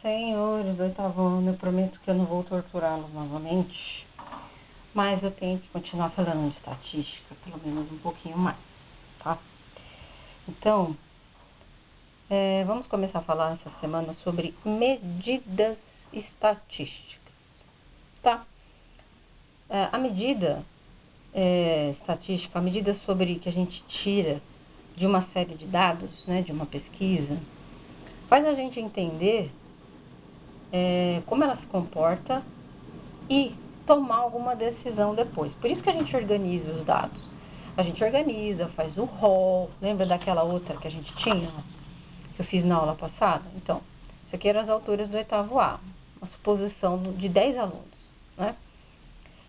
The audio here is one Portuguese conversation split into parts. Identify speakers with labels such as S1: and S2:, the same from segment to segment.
S1: Senhores do oitavo ano, eu prometo que eu não vou torturá-los novamente, mas eu tenho que continuar falando de estatística, pelo menos um pouquinho mais, tá? Então, vamos começar a falar essa semana sobre medidas estatísticas, tá? A medida estatística, a medida sobre que a gente tira de uma série de dados, né, de uma pesquisa, faz a gente entender como ela se comporta e tomar alguma decisão depois. Por isso que a gente organiza os dados. A gente organiza, faz o rol. Lembra daquela outra que a gente tinha, que eu fiz na aula passada? Então, isso aqui eram as alturas do oitavo A, uma suposição de 10 alunos, né?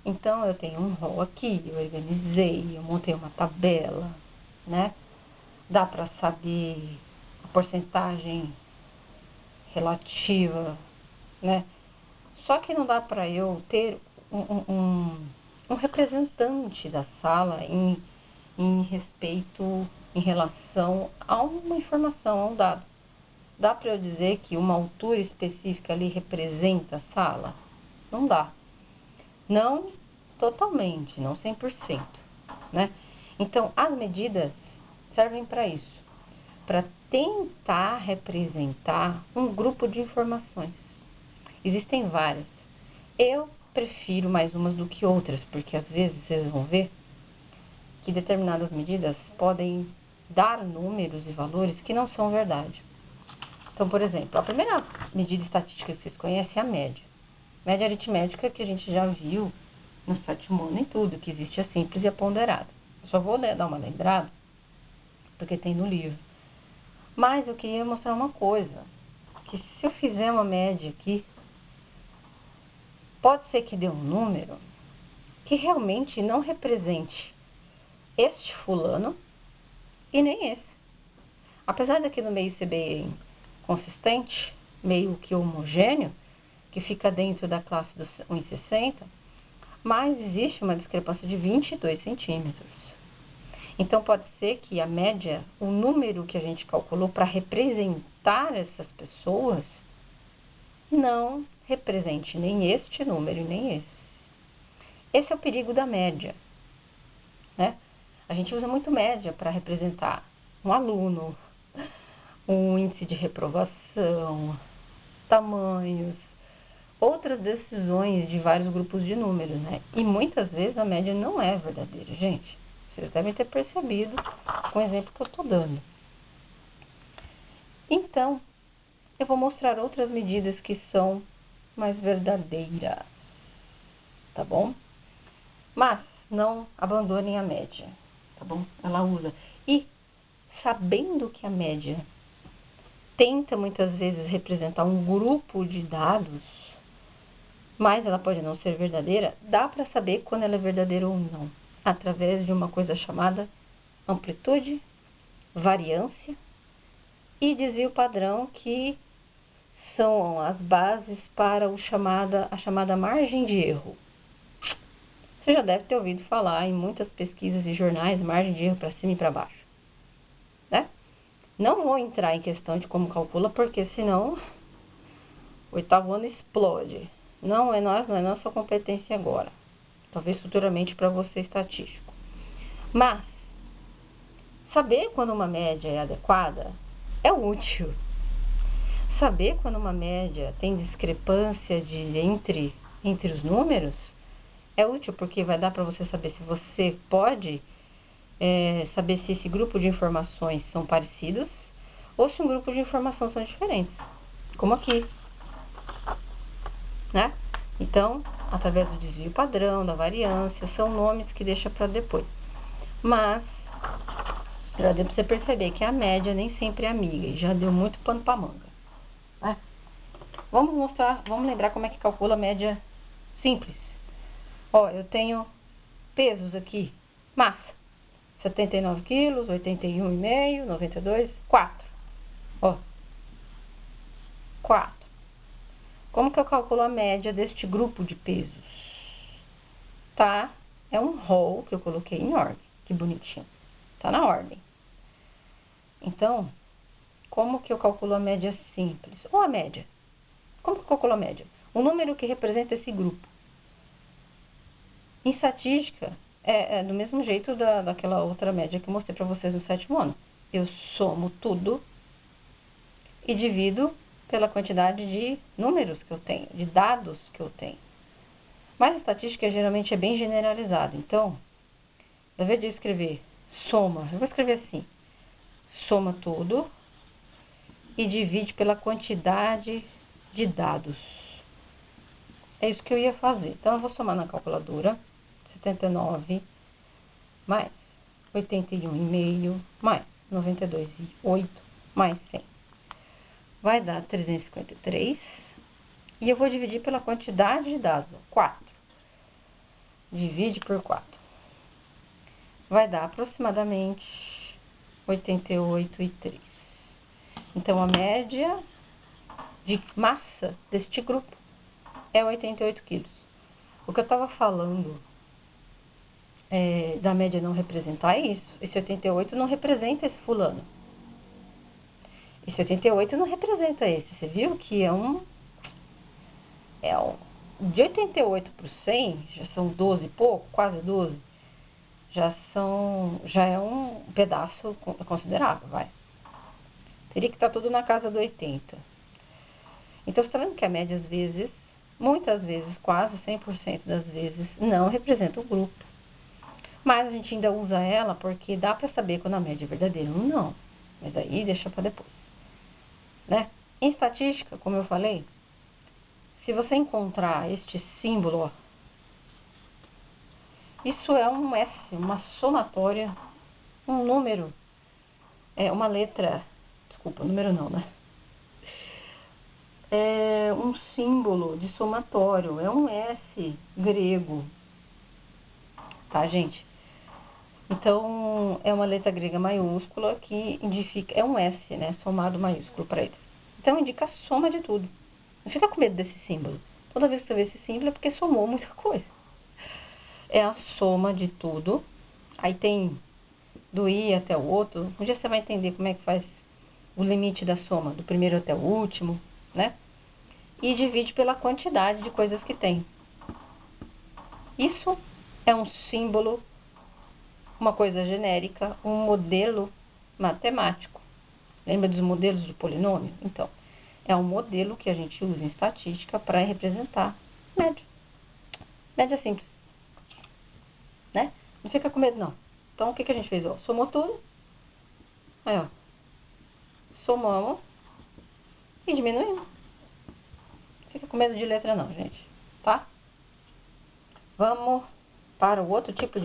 S1: Então, eu tenho um rol aqui, eu organizei, eu montei uma tabela, né? Dá para saber a porcentagem relativa, né? Só que não dá para eu ter um representante da sala em respeito, em relação a uma informação, a um dado. Dá para eu dizer que uma altura específica ali representa a sala? Não dá. Não totalmente, não 100%, né? Então, as medidas servem para isso, para tentar representar um grupo de informações. Existem várias. Eu prefiro mais umas do que outras, porque às vezes vocês vão ver que determinadas medidas podem dar números e valores que não são verdade. Então, por exemplo, a primeira medida estatística que vocês conhecem é a média. Média aritmética, que a gente já viu no sétimo ano e tudo, que existe a simples e a ponderada. Eu só vou dar uma lembrada, porque tem no livro. Mas eu queria mostrar uma coisa, que se eu fizer uma média aqui, pode ser que dê um número que realmente não represente este fulano e nem esse. Apesar daqui no meio ser bem consistente, meio que homogêneo, que fica dentro da classe dos 1,60, mas existe uma discrepância de 22 centímetros. Então, pode ser que a média, o número que a gente calculou para representar essas pessoas, não represente nem este número e nem esse. Esse é o perigo da média, né? A gente usa muito média para representar um aluno, um índice de reprovação, tamanhos, outras decisões de vários grupos de números, né? E muitas vezes a média não é verdadeira, gente. Vocês devem ter percebido com o exemplo que eu estou dando. Então, eu vou mostrar outras medidas que são mais verdadeiras, tá bom? Mas não abandonem a média, tá bom? Ela usa. E sabendo que a média tenta muitas vezes representar um grupo de dados, mas ela pode não ser verdadeira, dá para saber quando ela é verdadeira ou não, através de uma coisa chamada amplitude, variância e desvio padrão, que são as bases para a chamada margem de erro. Você já deve ter ouvido falar em muitas pesquisas e jornais, margem de erro para cima e para baixo, né? Não vou entrar em questão de como calcula, porque senão o oitavo ano explode. Não é nossa competência agora. Talvez futuramente para você estatístico. Mas saber quando uma média é adequada é útil. Saber quando uma média tem discrepância entre os números é útil, porque vai dar para você saber se você pode saber se esse grupo de informações são parecidos ou se um grupo de informações são diferentes, como aqui, né? Então, através do desvio padrão, da variância, são nomes que deixa para depois. Mas já deu para você perceber que a média nem sempre é amiga e já deu muito pano para manga, né? Vamos lembrar como é que calcula a média simples. Ó, eu tenho pesos aqui, massa, 79 quilos, 81,5, 92, 4. Ó, 4. Como que eu calculo a média deste grupo de pesos? Tá? É um rol que eu coloquei em ordem. Que bonitinho. Tá na ordem. Então, como que eu calculo a média simples? Ou a média? Como que eu calculo a média? O número que representa esse grupo. Em estatística, é do mesmo jeito daquela outra média que eu mostrei para vocês no 7º ano. Eu somo tudo e divido pela quantidade de números que eu tenho, de dados que eu tenho. Mas a estatística geralmente é bem generalizada. Então, ao invés de eu escrever soma, eu vou escrever assim: soma tudo e divide pela quantidade de dados. É isso que eu ia fazer. Então, eu vou somar na calculadora 79 mais 81,5 mais 92,8 mais 100. Vai dar 353. E eu vou dividir pela quantidade de dados, 4. Divide por 4. Vai dar aproximadamente 88,3. Então, a média de massa deste grupo é 88 quilos. O que eu estava falando da média não representar isso. Esse 88 não representa esse fulano. Esse 88 não representa esse. Você viu que de 88 por 100, já são 12 e pouco, quase 12. Já é um pedaço considerável, vai. Teria que estar tudo na casa do 80. Então, você está vendo que a média, às vezes, muitas vezes, quase 100% das vezes, não representa o grupo. Mas a gente ainda usa ela porque dá para saber quando a média é verdadeira ou não. Mas aí deixa para depois, né? Em estatística, como eu falei, se você encontrar este símbolo, ó, isso é um S, uma somatória, um número, uma letra, desculpa, número não, né? É um símbolo de somatório, é um S grego, tá, gente? Então, é uma letra grega maiúscula que indica, é um S, né, somado maiúsculo para ele. Então, indica a soma de tudo. Não fica com medo desse símbolo. Toda vez que você vê esse símbolo é porque somou muita coisa. É a soma de tudo. Aí tem do i até o outro. Um dia você vai entender como é que faz o limite da soma, do primeiro até o último, né? E divide pela quantidade de coisas que tem. Isso é um símbolo, uma coisa genérica, um modelo matemático. Lembra dos modelos de polinômio? Então, é um modelo que a gente usa em estatística para representar média. Média simples, né? Não fica com medo, não. Então, o que a gente fez? Ó, somou tudo. Aí, ó. Somamos e diminuímos. Não fica com medo de letra, não, gente. Tá? Vamos para o outro tipo de